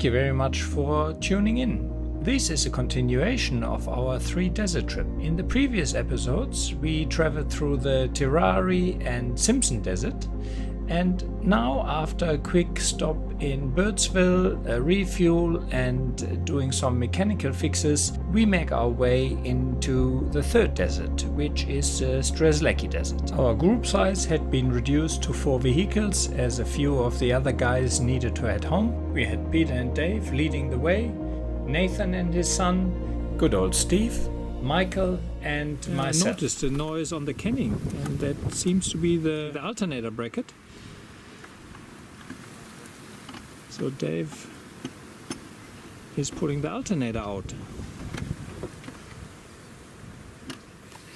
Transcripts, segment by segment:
Thank you very much for tuning in. This is a continuation of our 3 desert trip. In the previous episodes, we traveled through the Terrari and Simpson Desert, and now after a quick stop in Birdsville, a refuel and doing some mechanical fixes, we make our way into the 3rd desert, which is the Strzelecki Desert. Our group size had been reduced to 4 vehicles as a few of the other guys needed to head home. We had Peter and Dave leading the way, Nathan and his son, good old Steve, Michael and myself. I noticed a noise on the canning, and that seems to be the alternator bracket. So Dave is pulling the alternator out.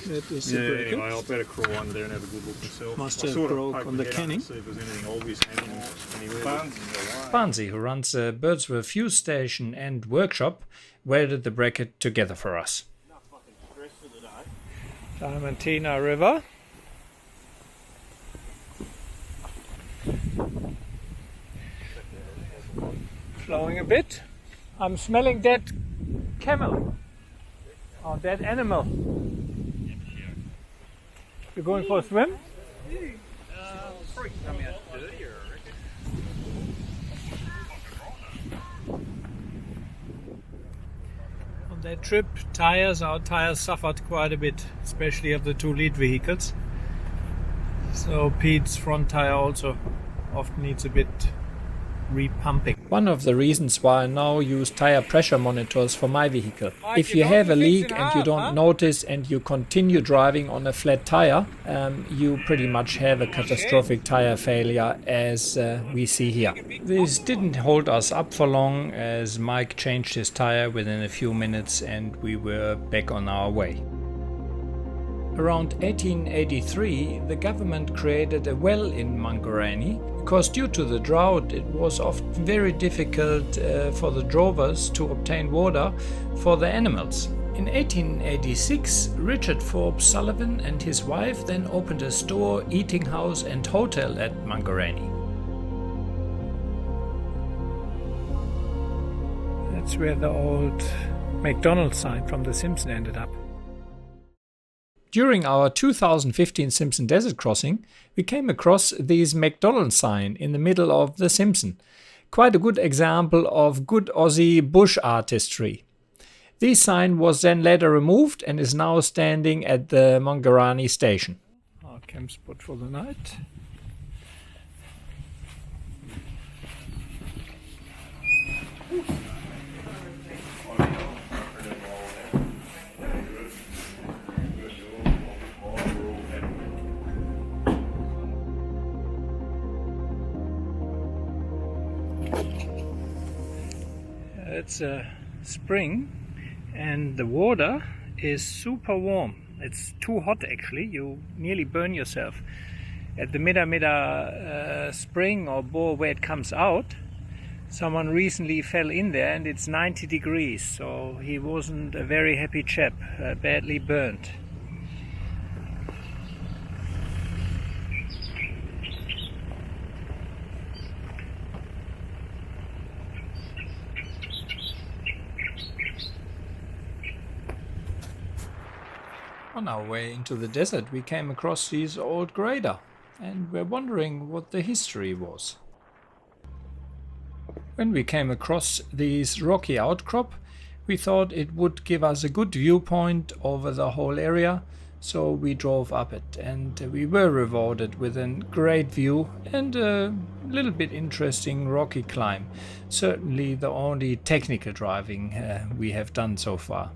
That is the bracket. Anyway, I'll better crawl under there and have a good look myself. Must have broke on the canning. See if there's anything obvious hanging anywhere. Barnsey, who runs a Birdsville fuel station and workshop, welded the bracket together for us. Diamantina River. Flowing a bit. I'm smelling dead camel. Or dead animal. You're going for a swim? On that trip, our tires suffered quite a bit, especially of the 2 lead vehicles. So Pete's front tire also often needs a bit repumping. One of the reasons why I now use tire pressure monitors for my vehicle. If you have a leak and you don't notice and you continue driving on a flat tire, you pretty much have a catastrophic tire failure, as we see here. This didn't hold us up for long, as Mike changed his tire within a few minutes and we were back on our way. Around 1883, the government created a well in Mangorani because due to the drought it was often very difficult for the drovers to obtain water for the animals. In 1886, Richard Forbes Sullivan and his wife then opened a store, eating house and hotel at Mangorani. That's where the old McDonalds sign from The Simpsons ended up. During our 2015 Simpson Desert crossing, we came across this McDonald's sign in the middle of the Simpson. Quite a good example of good Aussie bush artistry. This sign was then later removed and is now standing at the Mangorani station. Our camp spot for the night. It's a spring and the water is super warm. It's too hot actually, you nearly burn yourself. At the Mida spring or bore where it comes out, someone recently fell in there and it's 90 degrees, so he wasn't a very happy chap, badly burnt. On our way into the desert, we came across this old grader and were wondering what the history was. When we came across this rocky outcrop, we thought it would give us a good viewpoint over the whole area, so we drove up it and we were rewarded with a great view and a little bit interesting rocky climb. Certainly the only technical driving we have done so far.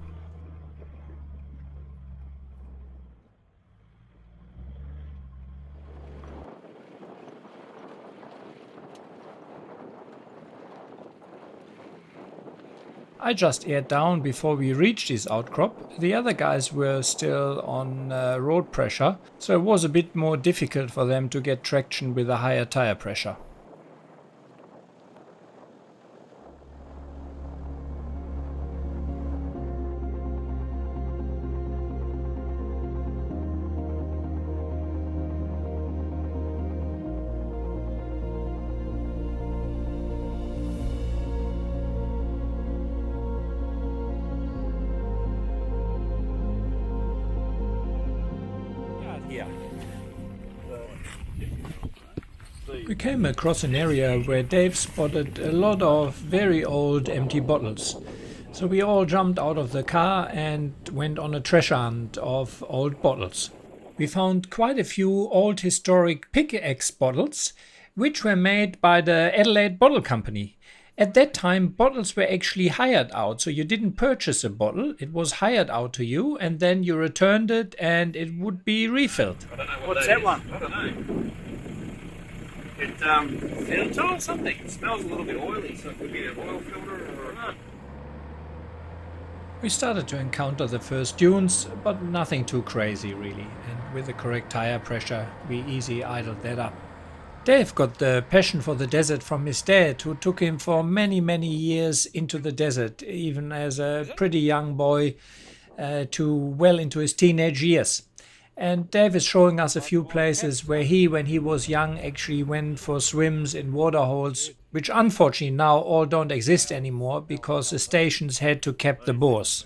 I just aired down before we reached this outcrop. The other guys were still on road pressure, so it was a bit more difficult for them to get traction with a higher tire pressure. here. We came across an area where Dave spotted a lot of very old empty bottles. So we all jumped out of the car and went on a treasure hunt of old bottles. We found quite a few old historic pickaxe bottles, which were made by the Adelaide Bottle Company. At that time, bottles were actually hired out, so you didn't purchase a bottle, it was hired out to you, and then you returned it and it would be refilled. I don't know what's that one? I don't know. It filter or something. It smells a little bit oily, so it could be an oil filter or not. We started to encounter the first dunes, but nothing too crazy really, and with the correct tire pressure we easily idled that up. Dave got the passion for the desert from his dad, who took him for many years into the desert, even as a pretty young boy to well into his teenage years. And Dave is showing us a few places where he, when he was young, actually went for swims in waterholes, which unfortunately now all don't exist anymore because the stations had to cap the bores.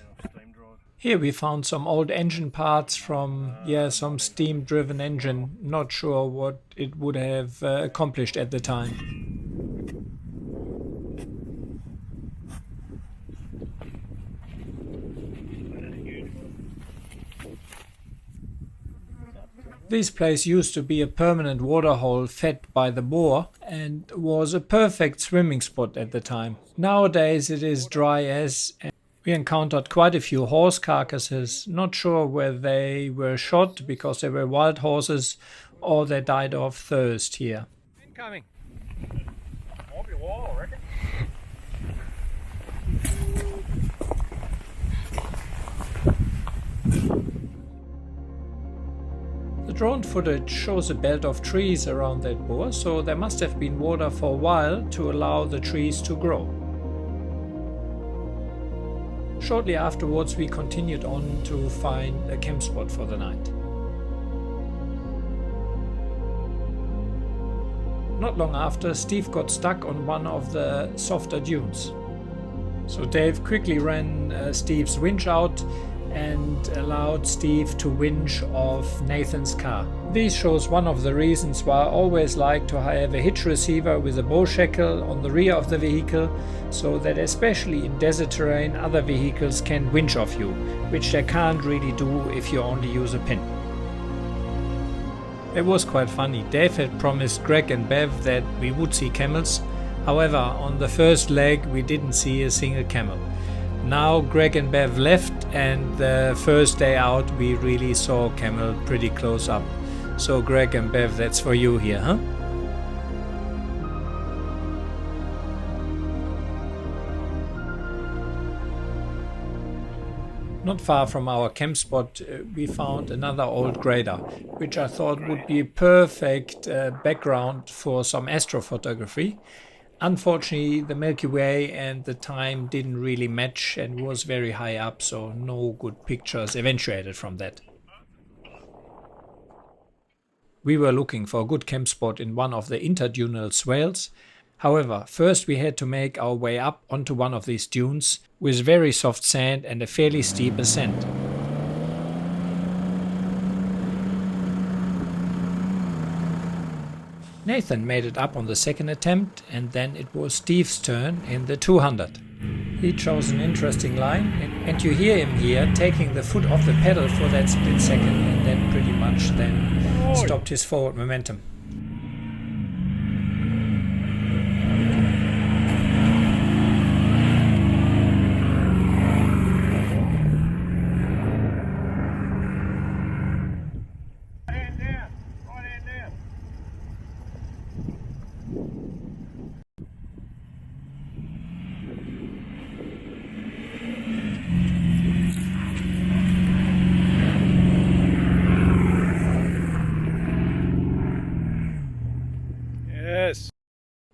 Here we found some old engine parts from, some steam-driven engine. Not sure what it would have accomplished at the time. This place used to be a permanent waterhole fed by the bore and was a perfect swimming spot at the time. Nowadays it is dry as, and we encountered quite a few horse carcasses. Not sure whether they were shot because they were wild horses or they died of thirst here. Incoming. Won't be a wall, I reckon. The drone footage shows a belt of trees around that bore, so there must have been water for a while to allow the trees to grow. Shortly afterwards we continued on to find a camp spot for the night. Not long after, Steve got stuck on one of the softer dunes. So Dave quickly ran Steve's winch out and allowed Steve to winch off Nathan's car. This shows one of the reasons why I always like to have a hitch receiver with a bow shackle on the rear of the vehicle, so that especially in desert terrain other vehicles can winch off you, which they can't really do if you only use a pin. It was quite funny. Dave had promised Greg and Bev that we would see camels. However, on the first leg we didn't see a single camel. Now Greg and Bev left, and the first day out we really saw camel pretty close up. So Greg and Bev, that's for you here, huh? Not far from our camp spot we found another old grader, which I thought would be a perfect background for some astrophotography. Unfortunately, the Milky Way and the time didn't really match and was very high up, so no good pictures eventuated from that. We were looking for a good camp spot in one of the interdunal swales. However, first we had to make our way up onto one of these dunes with very soft sand and a fairly steep ascent. Nathan made it up on the second attempt, and then it was Steve's turn in the 200. He chose an interesting line, and you hear him here taking the foot off the pedal for that split second, and then pretty much then stopped his forward momentum.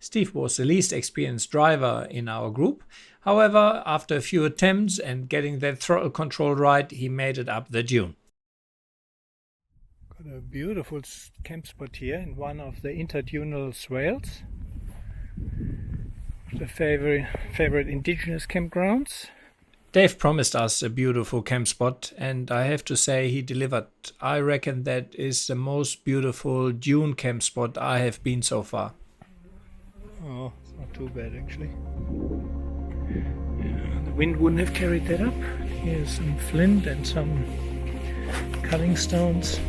Steve was the least experienced driver in our group. However, after a few attempts and getting that throttle control right, he made it up the dune. Got a beautiful camp spot here in one of the interdunal swales. The favorite indigenous campgrounds. Dave promised us a beautiful camp spot, and I have to say he delivered. I reckon that is the most beautiful dune camp spot I have been so far. Oh, it's not too bad actually. Yeah, the wind wouldn't have carried that up. Here's some flint and some cutting stones.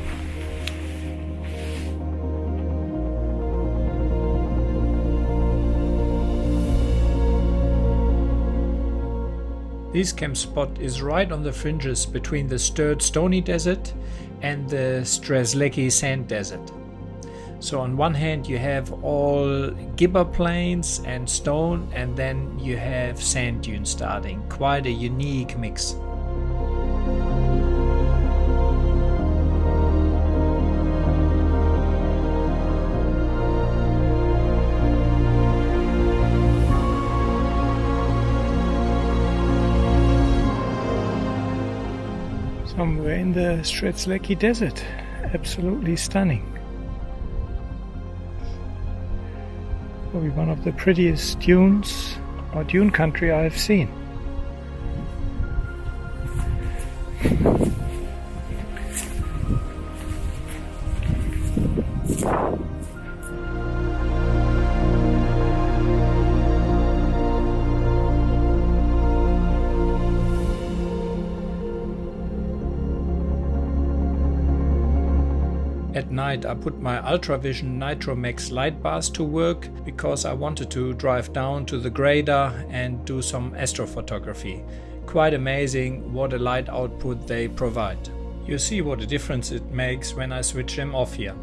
This camp spot is right on the fringes between the Sturt Stony Desert and the Strzelecki Sand Desert. So on one hand you have all gibber plains and stone, and then you have sand dunes starting. Quite a unique mix. Somewhere in the Strzelecki Desert. Absolutely stunning. Probably one of the prettiest dunes or dune country I've seen. At night I put my Ultravision Nitro Max light bars to work because I wanted to drive down to the grader and do some astrophotography. Quite amazing what a light output they provide. You see what a difference it makes when I switch them off here.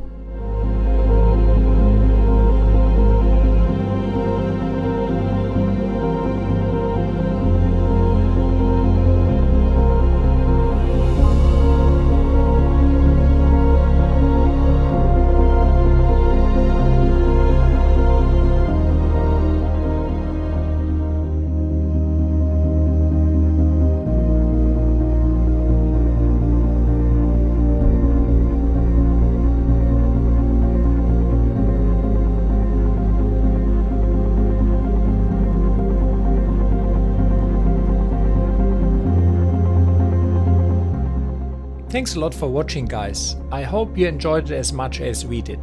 Thanks a lot for watching, guys. I hope you enjoyed it as much as we did.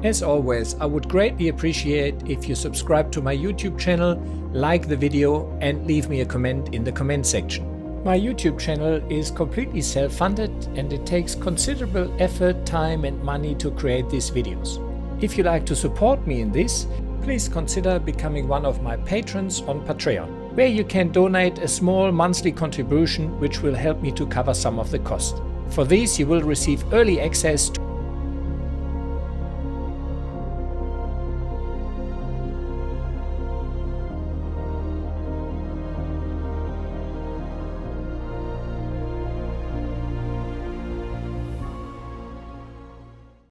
As always, I would greatly appreciate if you subscribe to my YouTube channel, like the video and leave me a comment in the comment section. My YouTube channel is completely self-funded and it takes considerable effort, time and money to create these videos. If you'd like to support me in this, please consider becoming one of my patrons on Patreon, where you can donate a small monthly contribution which will help me to cover some of the cost. For these you will receive early access to